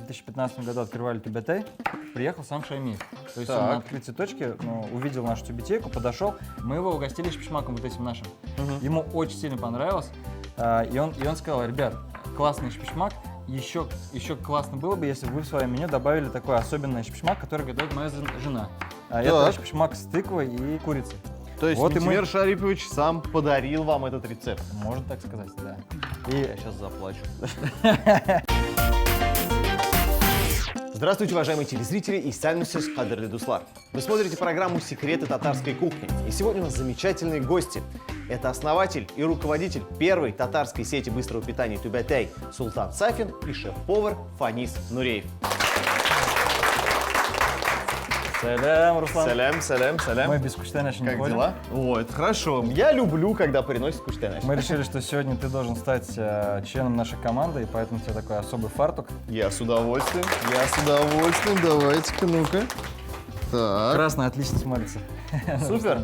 2015 году открывали Тюбетей, приехал сам Шаймиев. То есть он на открытии точки увидел нашу тюбетейку, подошел, мы его угостили шпишмаком вот этим нашим. Ему очень сильно понравилось, и он сказал: ребят, классный шпишмак, еще классно было бы, если бы вы в свое меню добавили такой особенный шпишмак, который готовит моя жена. Это шпишмак с тыквой и курицей. То есть Минтимер Шарипович сам подарил вам этот рецепт? Можно так сказать, да. И я сейчас заплачу. Здравствуйте, уважаемые телезрители и сальмусис кадрлы дуслар. Вы смотрите программу «Секреты татарской кухни». И сегодня у нас замечательные гости. Это основатель и руководитель первой татарской сети быстрого питания Тюбетей Султан Сафин и шеф-повар Фанис Нуреев. Салям, Руслан. Салям. Мы без куштенаша не ходим. Как дела? О, это хорошо. Я люблю, когда приносят куштенаш. Мы решили, что сегодня ты должен стать членом нашей команды, и поэтому у тебя такой особый фартук. Я с удовольствием. Давайте-ка, ну-ка. Так. Красный отлично смотрится. Супер.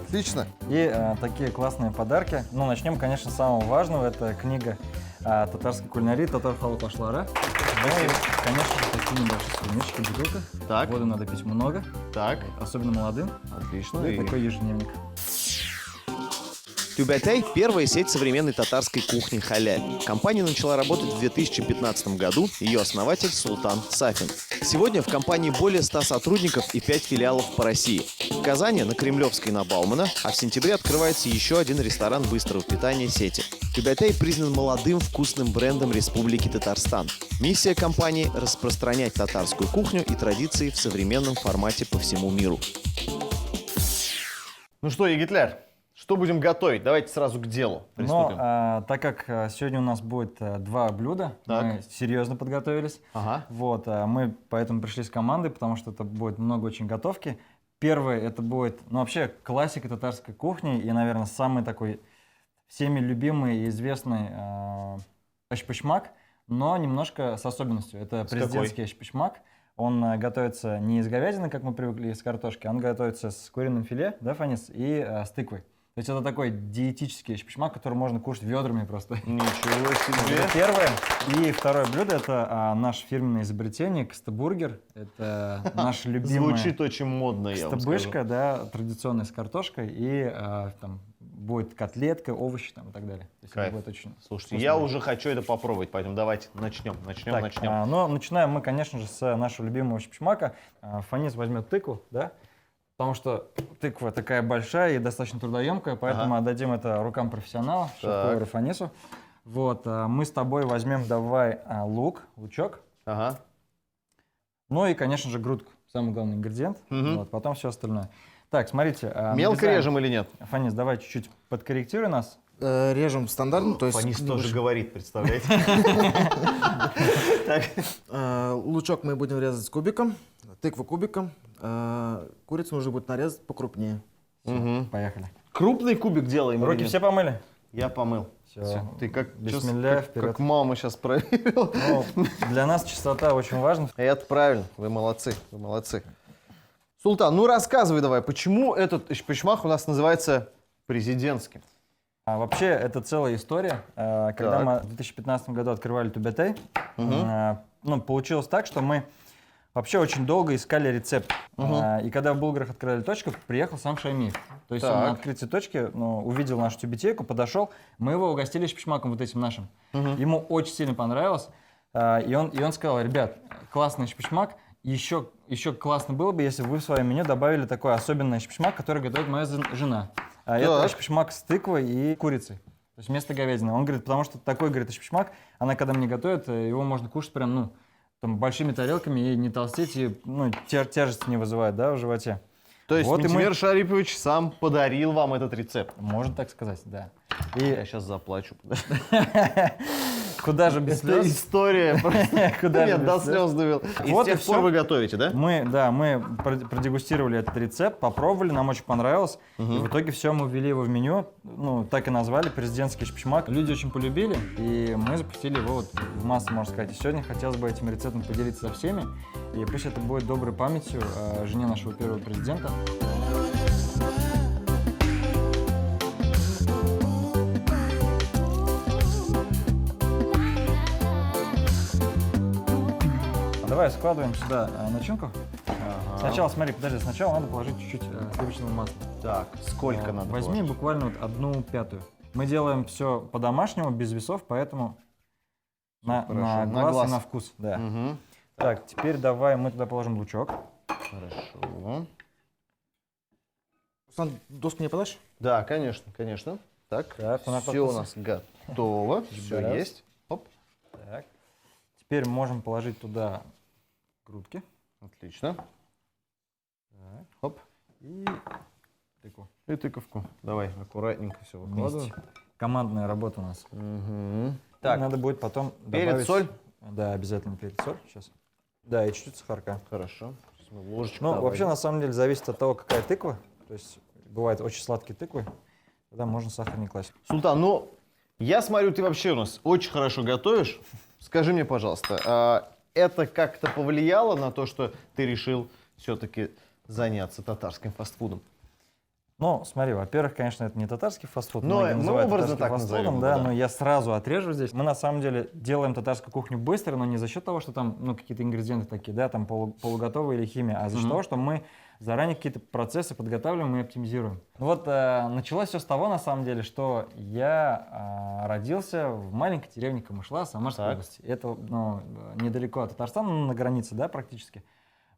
Отлично. И такие классные подарки. Ну, начнем, конечно, с самого важного. Это книга татарской кулинарии «Татар халу пашлара». Ну и, конечно же, такие небольшие сувенирчики, бутылка. Так. Воды надо пить много. Так. Особенно молодым. Отлично. И такой ежедневник. Тюбетей – первая сеть современной татарской кухни халяль. Компания начала работать в 2015 году, ее основатель Султан Сафин. Сегодня в компании более 100 сотрудников и 5 филиалов по России. В Казани на Кремлевской на Баумана, а в сентябре открывается еще один ресторан быстрого питания сети. Тюбетей признан молодым вкусным брендом Республики Татарстан. Миссия компании – распространять татарскую кухню и традиции в современном формате по всему миру. Ну что, Егитлер? Что будем готовить? Давайте сразу к делу приступим. Но так как сегодня у нас будет два блюда, мы серьезно подготовились. Вот, мы поэтому пришли с командой, потому что это будет много очень готовки. Первое, это будет, ну, вообще классика татарской кухни и, наверное, самый такой всеми любимый и известный эшпишмак, но немножко с особенностью. Это президентский эшпишмак. Он готовится не из говядины, как мы привыкли, из картошки, он готовится с куриным филе, да, Фанис, и с тыквой. То есть это такой диетический эшпишмак, который можно кушать ведрами просто. Ничего себе! Это первое. И второе блюдо – это наше фирменное изобретение – кстабургер. Это наш любимый… Звучит очень модно, я вам скажу. Кстабышка, да, традиционная с картошкой. И там будет котлетка, овощи там, и так далее. То есть это будет очень… Слушайте, я уже хочу это попробовать, поэтому давайте начнем. Но начинаем мы, конечно же, с нашего любимого эшпишмака. Фанис возьмет тыкву, да? Потому что тыква такая большая и достаточно трудоемкая, поэтому отдадим это рукам профессионала, шеф-повару Фанису. Вот, мы с тобой возьмем давай лучок. Ну и, конечно же, грудку, самый главный ингредиент. Вот, потом все остальное. Так, смотрите. Мелко режем или нет? Фанис, давай чуть-чуть подкорректируй нас. Режем стандартно, то есть… Фанис тоже говорит, представляете? Лучок мы будем резать кубиком, тыкву кубиком, курицу нужно будет нарезать покрупнее. Поехали. Крупный кубик делаем. Руки все помыли? Я помыл. Все. Ты как мама сейчас проверил. Ну, для нас чистота очень важна. Это правильно, вы молодцы. Султан, ну рассказывай давай, почему этот эшпишмак у нас называется президентским? Вообще, это целая история. Когда мы в 2015 году открывали Тюбетей, получилось так, что мы вообще очень долго искали рецепт. И когда в Булгарах открыли точку, приехал сам Шаймиев. То есть он на открытии точки увидел нашу тюбетейку, подошел, мы его угостили шпишмаком вот этим нашим. Ему очень сильно понравилось. И он сказал: ребят, классный шпишмак, еще классно было бы, если бы вы в свое меню добавили такой особенный шпишмак, который готовит моя жена. Это шпишмак с тыквой и курицей. То есть вместо говядины. Он говорит, потому что такой, говорит, шпишмак, она когда мне готовит, его можно кушать прям, там, большими тарелками и не толстеть, и тяжесть не вызывает, да, в животе. То есть вот Минтимер Шарипович сам подарил вам этот рецепт? Можно так сказать, да. И я сейчас заплачу. Куда же без слез? Это история. Нет, до слез довел. И с тех пор вы готовите, да? Мы продегустировали этот рецепт, попробовали, нам очень понравилось. И в итоге все, мы ввели его в меню, так и назвали, президентский эшпишмак. Люди очень полюбили, и мы запустили его в массу, можно сказать. И сегодня хотелось бы этим рецептом поделиться со всеми. И пусть это будет доброй памятью жене нашего первого президента. Давай складываем сюда начинку. Ага. Сначала, смотри, подожди, сначала надо положить чуть-чуть сливочного масла. Так, сколько надо Возьми положить? буквально вот 1/5. Мы делаем все по-домашнему, без весов, поэтому на глаз и на вкус. Да. Угу. Так, теперь давай мы туда положим лучок. Хорошо. Руслан, доску мне подашь? Да, конечно, конечно. Так, Так, у нас все у подписи. нас готово, все Раз. есть. Оп, Так. Теперь можем положить туда грудки. отлично. Так. Оп. И тыкву. И тыковку. Давай, аккуратненько все выкладываем. Вместе. Командная работа у нас. Угу. Так. Так, Надо будет потом перец, добавить... соль? Да, обязательно перец, соль. Сейчас. Да, и чуть-чуть сахарка. Хорошо. Сейчас мы ложечку Ну, добавим. вообще, на самом деле, зависит от того, какая тыква. То есть, бывают очень сладкие тыквы. Тогда можно сахар не класть. Султан, ну, я смотрю, ты вообще у нас очень хорошо готовишь. Скажи мне, пожалуйста, это как-то повлияло на то, что ты решил все-таки заняться татарским фастфудом? Ну, смотри, во-первых, конечно, это не татарский фастфуд. Но многие мы называют образно татарским так фастфудом, назовем его, да, да. но я сразу отрежу здесь. Мы на самом деле делаем татарскую кухню быстро, но не за счет того, что там, ну, какие-то ингредиенты такие, да, там полуготовые или химия, а за счет того, что мы заранее какие-то процессы подготавливаем и оптимизируем. Вот началось все с того, на самом деле, что я родился в маленькой деревне Камышла, Самарской Так. области. Это, ну, недалеко от Татарстана, на границе, да, практически.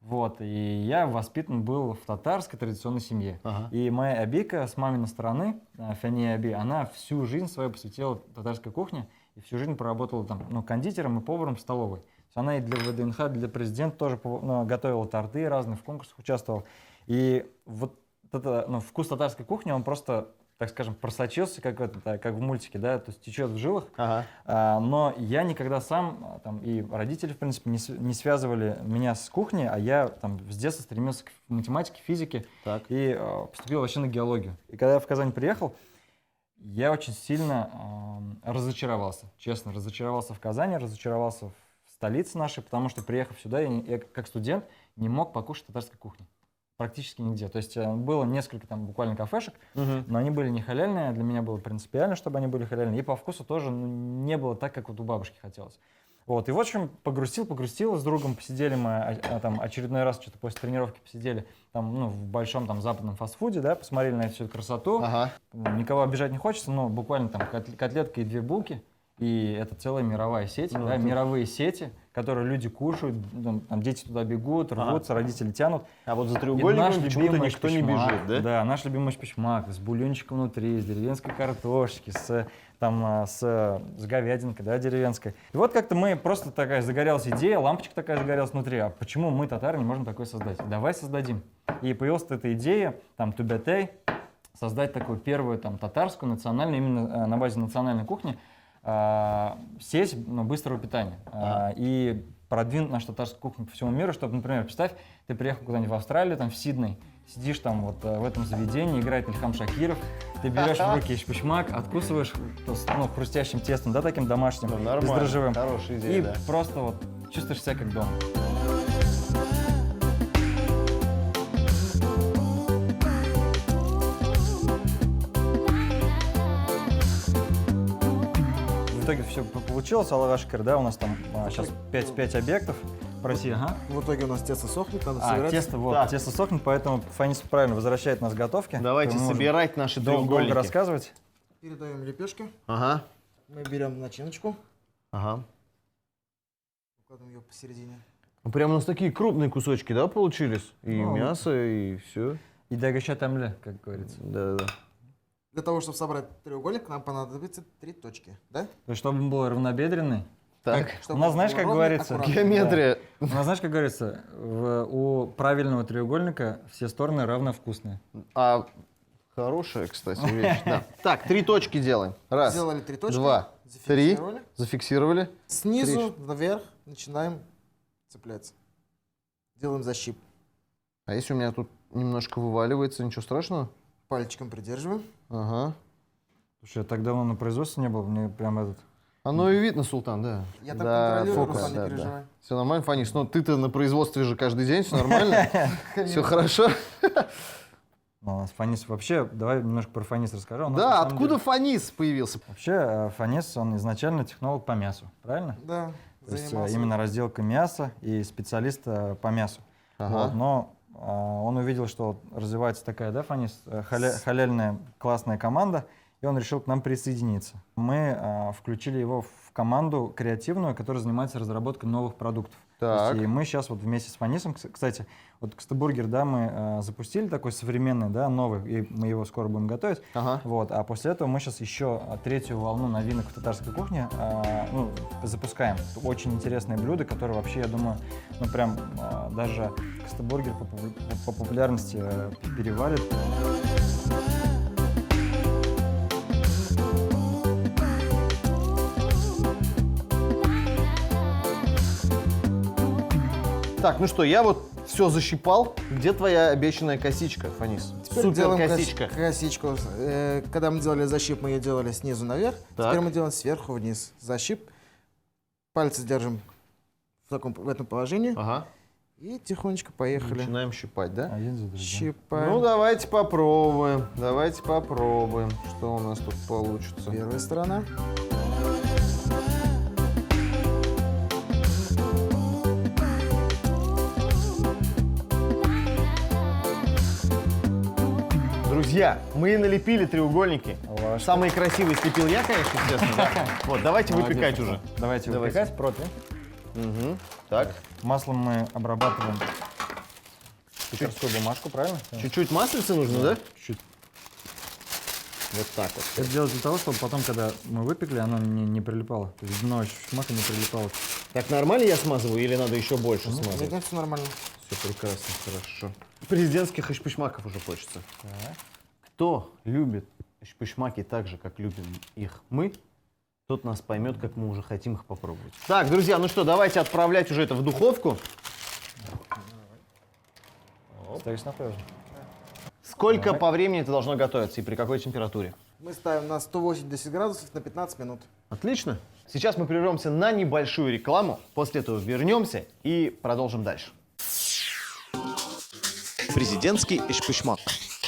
Вот, и я воспитан был в татарской традиционной семье. Ага. И моя абийка с маминой стороны, Фания Аби, она всю жизнь свою посвятила татарской кухне и всю жизнь проработала там, ну, кондитером и поваром в столовой. То есть она и для ВДНХ, для президента тоже готовила торты разные, в конкурсах участвовала. И вот это, ну, вкус татарской кухни, он просто, так скажем, просочился, как, как в мультике, да, то есть течет в жилах. Ага. Но я никогда сам, там, и родители, в принципе, не связывали меня с кухней, а я там с детства стремился к математике, физике Так. и поступил вообще на геологию. И когда я в Казань приехал, я очень сильно разочаровался, честно, разочаровался в Казани, разочаровался в столице нашей, потому что, приехав сюда, я как студент не мог покушать татарской кухни. Практически нигде. То есть было несколько там буквально кафешек, но они были не халяльные, а для меня было принципиально, чтобы они были халяльные. И по вкусу тоже не было так, как вот у бабушки хотелось. Вот. И в общем, погрустил с другом, посидели мы там очередной раз, что-то после тренировки посидели там, ну, в большом там западном фастфуде, да, посмотрели на всю эту красоту. Ага. Никого обижать не хочется, но буквально там котлетка и 2 булки. И это целая мировая сеть, да, мировые сети, которые люди кушают, там дети туда бегут, рвутся, родители тянут. А вот за И наш треугольником почему-то любимый никто не шпишмак, бежит, да? Да, наш любимый шпишмак с бульончиком внутри, с деревенской картошки, с говядинкой, да, деревенской. И вот как-то мы просто такая загорелась идея, лампочка такая загорелась внутри, а почему мы, татары, не можем такое создать? Давай создадим. И появилась эта идея, там, Тубятей, создать такую первую там татарскую, национальную, именно на базе национальной кухни, сеть быстрого питания. И продвинуть нашу татарскую кухню по всему миру, чтобы, например, представь, ты приехал куда-нибудь в Австралию, там в Сидней, сидишь там вот в этом заведении, играет Ильхам Шакиров, ты берешь в руки шпишмак, откусываешь хрустящим тестом, да, таким домашним, бездрожжевым, хорошая идея, и да. просто вот чувствуешь себя как дома. В итоге все получилось, Аллах Ашкар, да, у нас там сейчас 5 объектов в России, ага. В итоге у нас тесто сохнет, надо собирать. Тесто сохнет, поэтому Фанис правильно возвращает нас к готовке. Давайте Мы можем собирать наши долго треугольники. рассказывать. Передаем лепешки. Ага. Мы берем начиночку, Ага. укладываем ее посередине. Ну, прям у нас такие крупные кусочки, да, получились? И Ну, мясо, и все. И дагаща тамле, как говорится. Да-да-да. Для того, чтобы собрать треугольник, нам понадобится 3 точки, да? То есть, чтобы он был равнобедренный. Так, У нас, знаешь, как ровно, говорится, аккуратно. геометрия. у нас, знаешь, как говорится, у правильного треугольника все стороны равновкусные. А хорошая, кстати, вещь. Да. Так, 3 точки делаем. Раз, Сделали 3 точки. 2, 3. Зафиксировали. Зафиксировали. Снизу наверх начинаем цепляться. Делаем защип. А если у меня тут немножко вываливается, ничего страшного? Пальчиком придерживаем. Ага. Слушай, я так давно на производстве не был, мне прям этот... Оно и видно, Султан, да. Я там контролирую, Руслан, не переживай. Все нормально, Фанис. Ну, ты-то на производстве же каждый день, все нормально? Все хорошо? Ну, у нас Фанис вообще, давай немножко про Фанис расскажу. У нас, на Да, самом откуда деле, Фанис появился? Вообще, Фанис, он изначально технолог по мясу, правильно? Да. То есть занимался. именно разделка мяса и специалист по мясу. Вот, но он увидел, что развивается такая, да, Фанис, халяльная классная команда, и он решил к нам присоединиться. Мы включили его в команду креативную, которая занимается разработкой новых продуктов. То есть, и мы сейчас вот вместе с Фанисом, кстати, вот Кстебургер, да, мы запустили такой современный, да, новый, и мы его скоро будем готовить. Вот, а после этого мы сейчас еще третью волну новинок в татарской кухне запускаем. Очень интересные блюда, которые вообще, я думаю, ну прям даже Кстебургер по популярности перевалит. Так, ну что, я вот все защипал. Где твоя обещанная косичка, Фанис? Теперь Супер делаем косичка. косичку. Когда мы делали защип, мы ее делали снизу наверх. Так. Теперь мы делаем сверху вниз. Защип. Пальцы держим в этом положении. Ага. И тихонечко поехали. Начинаем щипать, да? Один за другим. Щипаем. Ну, давайте попробуем. Давайте попробуем, что у нас тут получится. Первая сторона. Друзья, мы налепили треугольники. Ложка. Самые красивые слепил я, конечно, честно, да? Вот, давайте Молодец, выпекать Руслан. уже. Давайте Давайте. выпекать противень. Угу. Так. Маслом мы обрабатываем пекарскую бумажку, правильно? Чуть-чуть маслица нужно, да? Чуть-чуть. Вот так вот. Это делать для того, чтобы потом, когда мы выпекли, оно не прилипало. То есть дно шмака не прилипало. Так нормально я смазываю или надо еще больше смазывать? Нет, все нормально. Все прекрасно, хорошо. Президентских ишпышмаков уже хочется. Так. Кто любит ишпышмаки так же, как любим их мы, тот нас поймет, как мы уже хотим их попробовать. Так, друзья, ну что, давайте отправлять уже это в духовку. Ставишь на тоже. Сколько по времени это должно готовиться и при какой температуре? Мы ставим на 180 градусов на 15 минут. Отлично. Сейчас мы прервемся на небольшую рекламу, после этого вернемся и продолжим дальше. Президентский эшпышмак.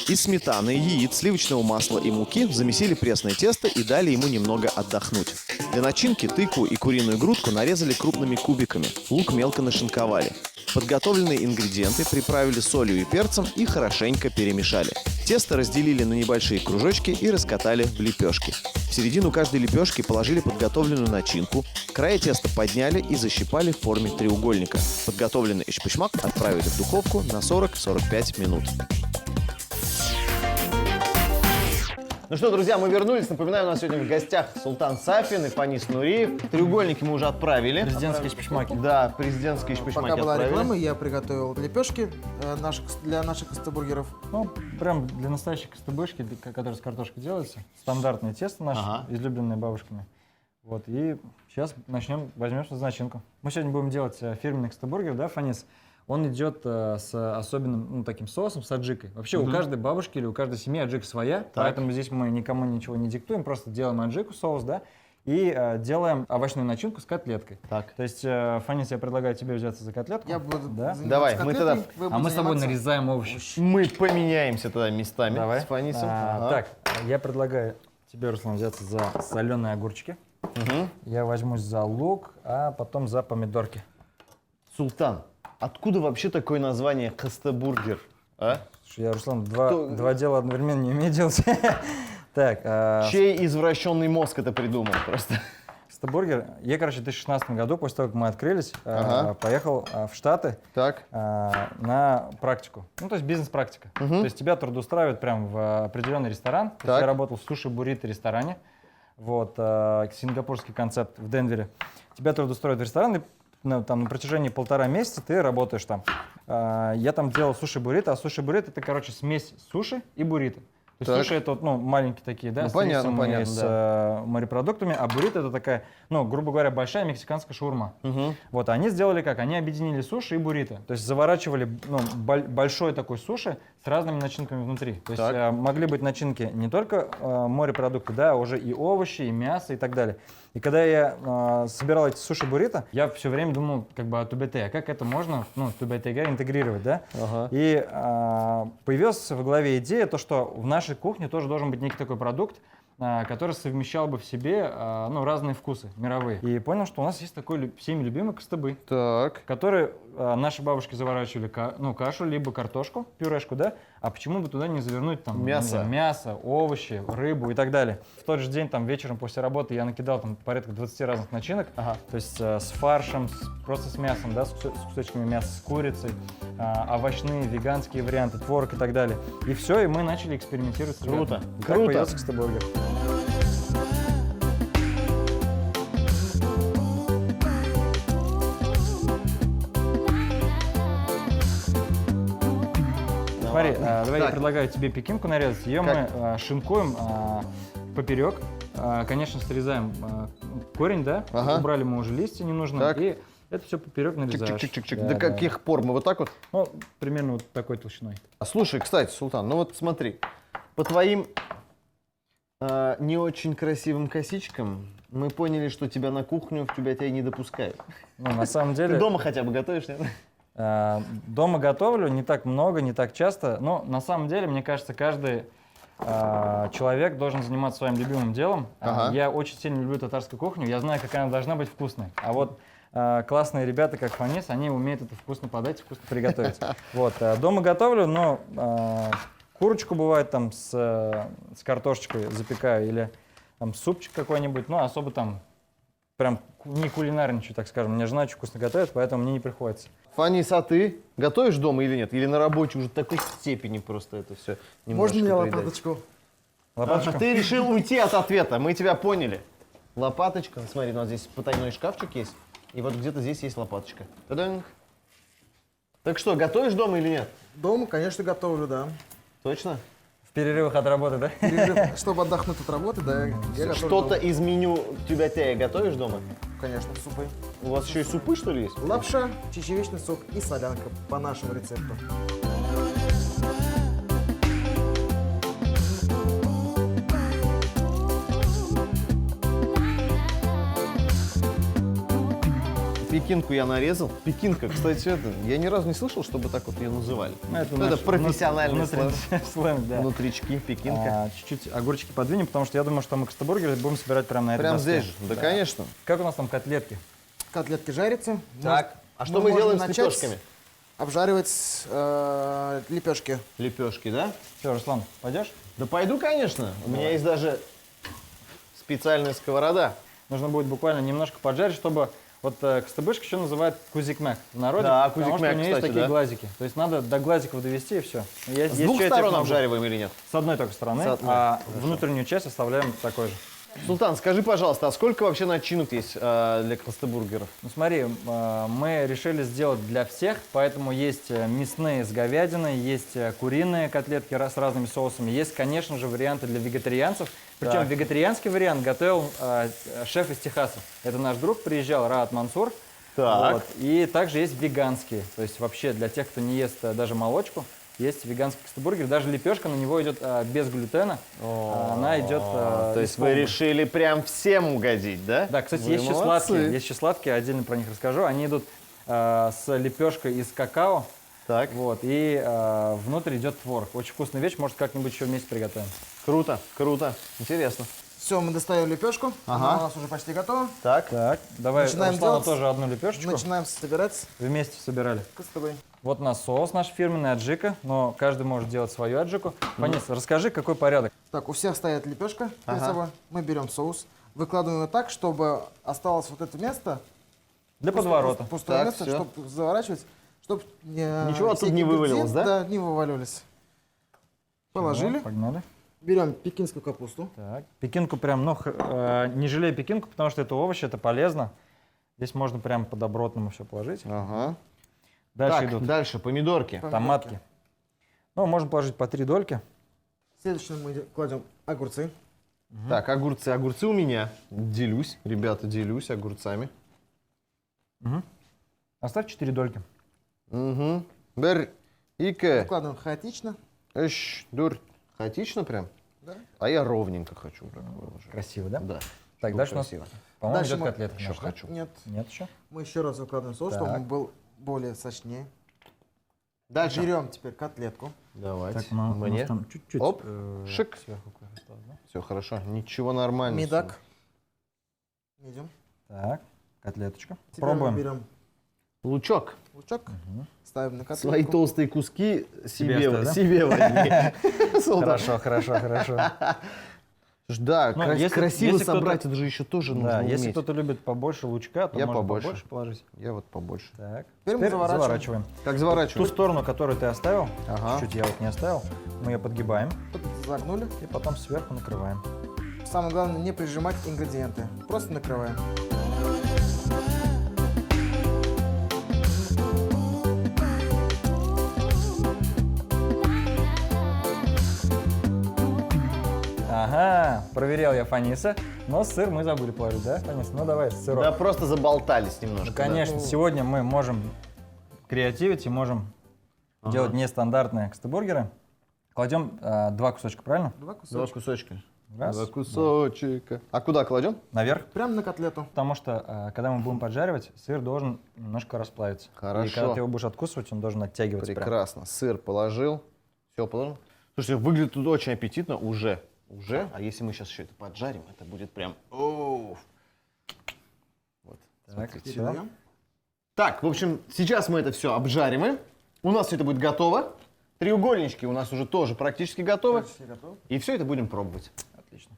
Из сметаны, яиц, сливочного масла и муки замесили пресное тесто и дали ему немного отдохнуть. Для начинки тыкву и куриную грудку нарезали крупными кубиками, лук мелко нашинковали. Подготовленные ингредиенты приправили солью и перцем и хорошенько перемешали. Тесто разделили на небольшие кружочки и раскатали в лепешки. В середину каждой лепешки положили подготовленную начинку, края теста подняли и защипали в форме треугольника. Подготовленный эшпышмак отправили в духовку на 40-45 минут. Ну что, друзья, мы вернулись. Напоминаю, у нас сегодня в гостях Султан Сафин и Фанис Нуриев. Треугольники мы уже отправили. Президентские шпишмаки. Да, президентские шпишмаки Пока была отправили. реклама, я приготовил лепешки для наших костебургеров. Ну, прям для настоящей костыбышки, которая с картошкой делается. Стандартное тесто наше, излюбленное бабушками. Вот, и сейчас возьмемся за начинку. Мы сегодня будем делать фирменный костебургер, да, Фанис? Он идет с особенным таким соусом, с аджикой. Вообще у каждой бабушки или у каждой семьи аджика своя, поэтому здесь мы никому ничего не диктуем, просто делаем аджику, соус, да, и делаем овощную начинку с котлеткой. Так. То есть, Фанис, я предлагаю тебе взяться за котлетку. Я буду да? Давай, мы тогда- вы А мы будете с тобой заниматься. нарезаем овощи. Мы поменяемся тогда местами Давай. с Фанисом. Ага. Так, я предлагаю тебе, Руслан, взяться за соленые огурчики. Я возьмусь за лук, а потом за помидорки. Султан, откуда вообще такое название костебургер? А? Слушай, я, Руслан, два дела одновременно не умею делать. Так, Чей извращенный мозг это придумал просто? костебургер. Я, короче, в 2016 году, после того, как мы открылись, поехал в Штаты Так. на практику. Ну, то есть бизнес-практика. То есть тебя трудоустраивают прям в определенный ресторан. То есть я работал в суши-буррито ресторане. Вот, сингапурский концепт в Денвере. Тебя трудоустроят в ресторан, и там, на протяжении 1,5 месяца ты работаешь там. Я там делал суши-буррито, а суши-буррито это, короче, смесь суши и буррито. То есть суши это вот, маленькие такие, да, Ну, с понятно, рисом понятно, и с морепродуктами, а буррито это такая, грубо говоря, большая мексиканская шаурма. Вот, они сделали как? Они объединили суши и буррито. То есть заворачивали большой такой суши с разными начинками внутри. То есть могли быть начинки не только морепродукты, да, а уже и овощи, и мясо и так далее. И когда я собирал эти суши-буррито, я все время думал о тубете, а как это можно, тубете интегрировать, да? И появилась в голове идея, то, что в нашей кухне тоже должен быть некий такой продукт, который совмещал бы в себе ну, разные вкусы мировые. И понял, что у нас есть такой всеми любимый кыстыбый, Так. который наши бабушки заворачивали кашу, либо картошку, пюрешку, да? А почему бы туда не завернуть там Мясо. не знаю, мясо, овощи, рыбу и так далее. В тот же день, там, вечером после работы я накидал там порядка 20 разных начинок, то есть с фаршем, просто с мясом, да, с кусочками мяса, с курицей, овощные, веганские варианты, творог и так далее. И все, и мы начали экспериментировать с Круто, ребятами. И так круто. появился кыстыбургер. Смотри, давай я Так. предлагаю тебе пекинку нарезать. Ее Как? мы шинкуем поперек. Конечно, срезаем корень, да? Ага. Убрали мы уже листья ненужные. Так. И это все поперек нарезаешь. Чик-чик-чик-чик. Да, До да. каких пор? Мы вот так вот? Ну, примерно вот такой толщиной. Слушай, кстати, Султан, ну вот смотри, по твоим не очень красивым косичкам мы поняли, что тебя на кухню тебя не допускают. Ну, на самом Ты деле, дома хотя бы готовишь, нет? дома готовлю не так много, не так часто. Но на самом деле, мне кажется, каждый человек должен заниматься своим любимым делом. Ага. Я очень сильно люблю татарскую кухню. Я знаю, какая она должна быть вкусной. А вот классные ребята, как Фанис, они умеют это вкусно подать, вкусно приготовить. Вот, дома готовлю, но курочку бывает там с картошечкой запекаю или там супчик какой-нибудь, но особо там прям не кулинарничаю, так скажем. Мне жена очень вкусно готовит, поэтому мне не приходится. Фанис, а ты готовишь дома или нет? Или на работе уже такой степени просто это все Можно мне лопаточку? Лопаточку? Ты решил уйти от ответа, мы тебя поняли. Лопаточка, смотри, у нас здесь потайной шкафчик есть, и вот где-то здесь есть лопаточка. Та-дам. Так что, готовишь дома или нет? Дома, конечно, готовлю, да. Точно? В перерывах от работы, да? Перерыв, чтобы отдохнуть от работы, да, я готовлю Что-то дома. из меню тебя готовишь дома? Конечно, супы. У вас еще и супы, что ли, есть? Лапша, чечевичный суп и солянка по нашему рецепту. Пекинку я нарезал. Пекинка, кстати, я ни разу не слышал, чтобы так вот ее называли. Ну, Это наш профессиональный внутренний сленг, да. Внутрички, пекинка. Чуть-чуть огурчики подвинем, потому что я думаю, что мы кыстыбургеры будем собирать прямо на этой Прям доске. здесь же? Да, конечно. Как у нас там котлетки? Котлетки жарятся. Так, а что мы мы можем делаем с начать лепешками? Обжаривать лепешки. Лепешки, да? Все, Руслан, пойдешь? Да пойду, конечно. У меня есть даже специальная сковорода. Нужно будет буквально немножко поджарить, чтобы... Вот кыстыбышка еще называют кузикмек в народе, Да, потому что у кузикмек, нее есть кстати, такие да. глазики. То есть надо до глазиков довести и все. С двух сторон обжариваем или нет? С одной только стороны, С одной, а внутреннюю часть оставляем такой же. Султан, скажи, пожалуйста, а сколько вообще начинок есть для кыстыбургеров? Ну смотри, мы решили сделать для всех, поэтому есть мясные с говядиной, есть куриные котлетки с разными соусами, есть, конечно же, варианты для вегетарианцев. Причем Так. вегетарианский вариант готовил шеф из Техаса. Это наш друг, приезжал, Раат Мансур. Так. Вот. И также есть веганские, то есть вообще для тех, кто не ест даже молочку, есть веганский кыстыбургер. Даже лепешка на него идет без глютена, она идет То есть из вы полбы. решили прям всем угодить, да? Да, кстати, Вы есть еще молодцы. сладкие, есть еще сладкие, отдельно про них расскажу. Они идут с лепешкой из какао, Так, вот, и внутрь идет творог. Очень вкусная вещь, может как-нибудь еще вместе приготовим. круто, круто, интересно. Все, мы достаем лепешку. Ага. Она у нас уже почти готова. Так, Так, давай Начинаем Руслану делать. тоже одну лепешечку. Начинаем собирать Вместе собирали. кыстыбый. Вот у нас соус наш фирменный, аджика, но каждый может делать свою аджику. Фанис, расскажи, какой порядок. Так, у всех стоит лепешка перед Ага. собой. Мы берем соус, выкладываем его так, чтобы осталось вот это место. Для подворота. Пустое Так, место, всё. чтобы заворачивать, чтобы Ничего оттуда все не вывалилось, ингредиенты, да? Да, не вывалились. Положили. Погнали. Берем пекинскую капусту. Так, пекинку прям, ну, не жалей пекинку, потому что это овощи, это полезно. Здесь можно прям по-добротному все положить. ага. Дальше Так, идут дальше, помидорки. томатки. Ну, можно положить по 3 дольки. Следующее мы кладем огурцы. Так, огурцы. Огурцы у меня. Делюсь, ребята, делюсь огурцами. Оставь 4 дольки. Угу. Бер, ике, Выкладываем хаотично. дур. Хаотично прям? Да. А я ровненько хочу прям выложить. Красиво, да? Да. Так, чтобы дальше у нас, красиво. по-моему, Дальше идет мы котлета. Еще наша, да? хочу. Нет. Нет еще? Мы еще раз выкладываем соус, чтобы Так. он был более сочнее. Дальше. Берем теперь котлетку. Давайте. Так, у нас Мне. там чуть-чуть Оп, шик. сверху кое осталось, да? Все хорошо. Ничего, нормально. Медак. Идем. Так, котлеточка. Теперь мы Пробуем. берем Лучок. лучок, ставим на котлетку. Свои толстые куски Себе оставь, да? себе возьми. Султан. Хорошо. Слушай, да, Ну, если- красиво если собрать, кто-то- это же еще тоже нужно Да, если уметь. кто-то любит побольше лучка, то Я можно побольше. положить. Я вот побольше. Так. Теперь мы заворачиваем. Как Ту заворачивать? сторону, которую ты оставил, Ага. чуть я вот не оставил, мы ее подгибаем Тут загнули. и потом сверху накрываем. Самое главное не прижимать ингредиенты. Просто накрываем. Ага, проверял я Фаниса, но сыр мы забыли положить, да, Фанис? Ну давай, сырок. Да, просто заболтались немножко. Ну, конечно, сегодня мы можем креативить и можем делать нестандартные кстебургеры. Кладем 2 кусочка, правильно? Два Да. кусочка. Два кусочка. Раз. Два кусочка. А куда кладем? Наверх. Прямо на котлету. Потому что, когда мы будем поджаривать, сыр должен немножко расплавиться. Хорошо. И когда ты его будешь откусывать, он должен оттягиваться. прям. Прекрасно. Сыр положил. Все положил. Слушайте, выглядит тут очень аппетитно уже. Уже. А если мы сейчас еще это поджарим, это будет прям... Оу. Вот. Так, Смотрите. всё. Передаем. Так, в общем, сейчас мы это все обжариваем. У нас все это будет готово. Треугольнички у нас уже тоже практически готовы. Все готово. И все это будем пробовать. Отлично.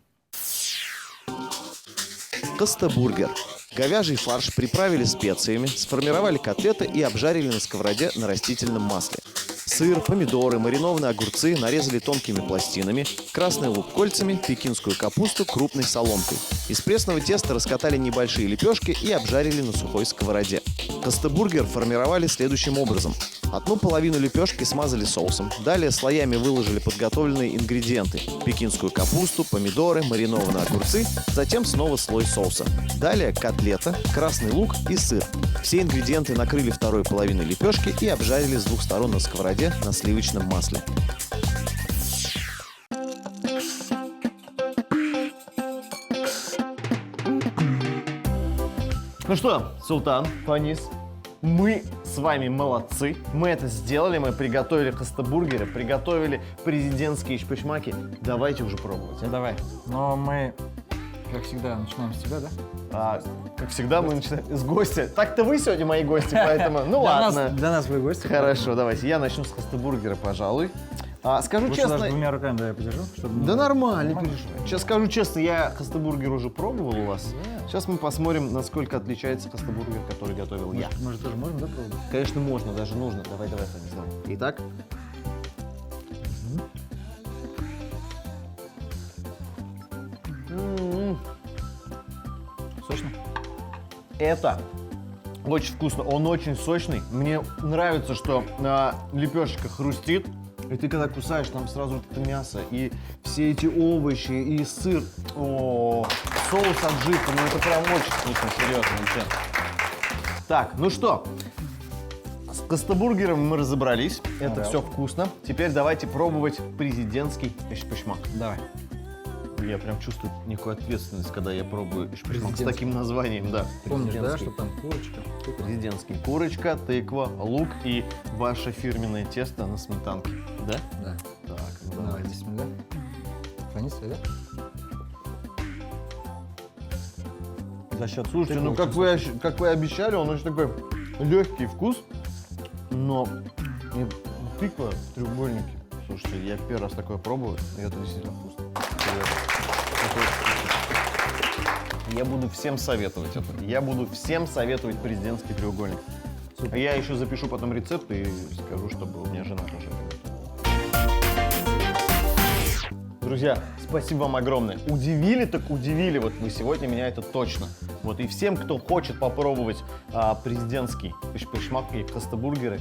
Костебургер. Говяжий фарш приправили специями, сформировали котлеты и обжарили на сковороде на растительном масле. Сыр, помидоры, маринованные огурцы нарезали тонкими пластинами, красный лук кольцами, пекинскую капусту крупной соломкой. Из пресного теста раскатали небольшие лепешки и обжарили на сухой сковороде. Костебургер формировали следующим образом. Одну половину лепешки смазали соусом, далее слоями выложили подготовленные ингредиенты – пекинскую капусту, помидоры, маринованные огурцы, затем снова слой соуса. Далее котлета, красный лук и сыр. Все ингредиенты накрыли второй половиной лепешки и обжарили с двух сторон на сковороде на сливочном масле. Ну что, Султан, Фанис, мы с вами молодцы. Мы это сделали, мы приготовили костебургеры, приготовили президентские шпишмаки. Давайте уже пробовать. а? Давай. Но мы, как всегда, начинаем с тебя, да? Как всегда, мы начинаем с гостя. Так-то вы сегодня мои гости, поэтому, ну Для нас- ладно. Для нас вы гости. Хорошо, давайте. Я начну с костебургера, пожалуй. Скажу Лучше честно... даже двумя руками, да, я подержу. Чтобы Да не- нормально, не переживай. Сейчас скажу честно, я костебургер уже пробовал у вас. Сейчас мы посмотрим, насколько отличается костебургер, который готовил я. Мы же тоже можем, да, пробовать? Конечно, можно, даже нужно. Давай, Фанис, давай. Итак. Сочно? Это очень вкусно, он очень сочный. Мне нравится, что лепешечка хрустит. И ты когда кусаешь, там сразу вот это мясо, и все эти овощи, и сыр. О, соус аджика, ну это прям очень вкусно, серьезно, вообще. Так, ну что, с костебургером мы разобрались, это Ага. все вкусно. Теперь давайте пробовать президентский эшпешмак. Давай. Я прям чувствую некую ответственность, когда я пробую эшпешмак с Президентский. таким названием, да. Помнишь, да, Президентский. что там курочка? Президентский. Курочка, тыква, лук и ваше фирменное тесто на сметанке. Да? Да. Так, ну Давай, давайте. бисмилля. Фанис, да? За счет Слушайте, ну тыквы как вы обещали, он очень такой легкий вкус, но тыква в треугольнике. Слушайте, я первый раз такое пробую, и это действительно вкусно. Серьезно. Это очень вкусно. Я буду всем советовать это. Я буду всем советовать президентский треугольник. А я еще запишу потом рецепт и скажу, чтобы у меня жена тоже это готовила. Друзья, спасибо вам огромное. Удивили так удивили вот вы сегодня меня, это точно. Вот и всем, кто хочет попробовать президентский эшпешмак и костебургеры,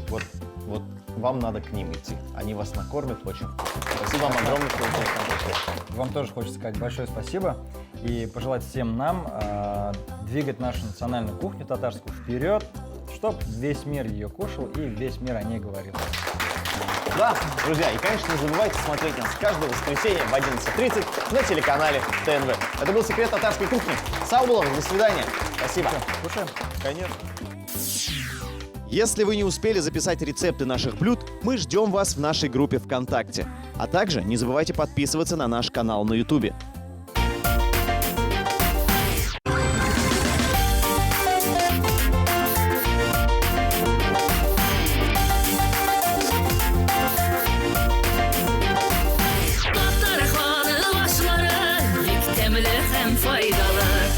вот вам надо к ним идти. Они вас накормят очень вкусно. Спасибо вам огромное, что вы к нам пришли. Вам тоже хочется сказать большое спасибо и пожелать всем нам двигать нашу национальную кухню татарскую вперед, чтобы весь мир ее кушал и весь мир о ней говорил. Да, друзья, и, конечно, не забывайте смотреть нас каждое воскресенье в 11:30 на телеканале ТНВ. Это был «Секрет татарской кухни». Сау булам, до свидания. Спасибо. Кушаем? Конечно. Если вы не успели записать рецепты наших блюд, мы ждем вас в нашей группе ВКонтакте. А также не забывайте подписываться на наш канал на Ютубе. Faydalı